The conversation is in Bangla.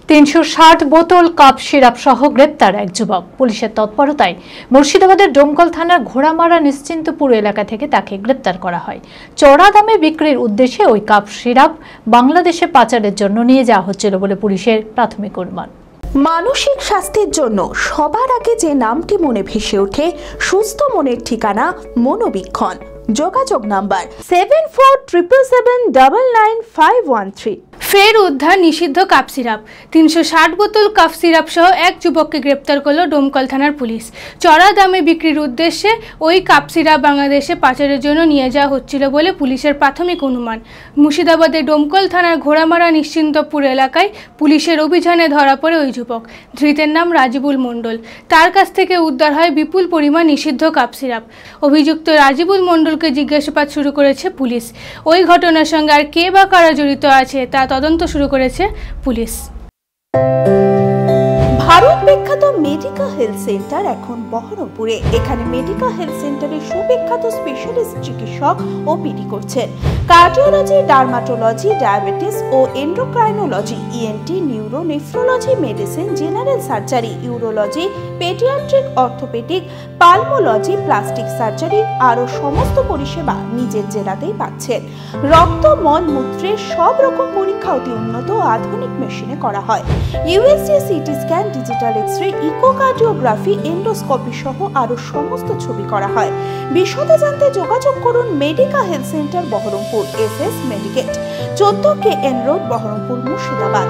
360 বোতল কাপ সিরাপ সহ গ্রেপ্তার এক যুবক। পুলিশের তৎপরতায় মুর্শিদাবাদের ডোমকল থানার ঘোড়ামারা নিশ্চিন্তপুর এলাকা থেকে তাকে গ্রেপ্তার করা হয়। চড়া দামে বিক্রির উদ্দেশ্যে ওই কাপ সিরাপ বাংলাদেশে পাচারের জন্য নিয়ে যাওয়া হচ্ছিল বলে পুলিশের প্রাথমিক অনুমান। মানসিক স্বাস্থ্যের জন্য সবার আগে যে নামটি মনে ভেসে ওঠে, সুস্থ মনের ঠিকানা মনোবীক্ষণ। যোগাযোগ নাম্বার 7477799513। ফের উদ্ধার নিষিদ্ধ কাপ সিরাপ। 360 বোতল কাপ সিরাপ সহ এক যুবককে গ্রেপ্তার করল ডোমকল থানার পুলিশ। চড়া দামে বিক্রির উদ্দেশ্যে ওই কাপ সিরাপ বাংলাদেশে পাচারের জন্য নিয়ে যাওয়া হচ্ছিল বলে পুলিশের প্রাথমিক অনুমান। মুর্শিদাবাদের ডোমকল থানার ঘোড়ামারা নিশ্চিন্তপুর এলাকায় পুলিশের অভিযানে ধরা পড়ে ওই যুবক। ধৃতের নাম রাজিবুল মণ্ডল। তার কাছ থেকে উদ্ধার হয় বিপুল পরিমাণ নিষিদ্ধ কাপ সিরাপ। অভিযুক্ত রাজিবুল মণ্ডলকে জিজ্ঞাসাবাদ শুরু করেছে পুলিশ। ওই ঘটনার সঙ্গে আর কে বা কারা জড়িত আছে তা তদন্ত শুরু করেছে পুলিশ। ভারত বিখ্যাত মেডিকা হেলথ সেন্টার এখন বহরমপুরে। এখানে মেডিকা হেলথ সেন্টারে সুবিখ্যাত স্পেশালিস্ট চিকিৎসক ওপিডি করছেন। কার্ডিওলজি, ডার্মাটোলজি, ডায়াবেটিস ও endocrinology, ENT, neuro, nephrology, medicine, general surgery, urology, paediatric, orthopaedic, pulmonology, plastic surgery আরও সমস্ত পরিষেবা নিজের জেলাতেই পাচ্ছেন। রক্ত, মল, মূত্রের সব রকম পরীক্ষা অতি উন্নত ও আধুনিক মেশিনে করা হয়। USG, CT scan, digital X-ray, echocardiography, endoscopy সহ আরও সমস্ত ছবি করা হয়। বিশদে জানতে যোগাযোগ করুন Medica health centre Baharampur, SS Medicate, 14 KN road, Baharampur, Murshidabad.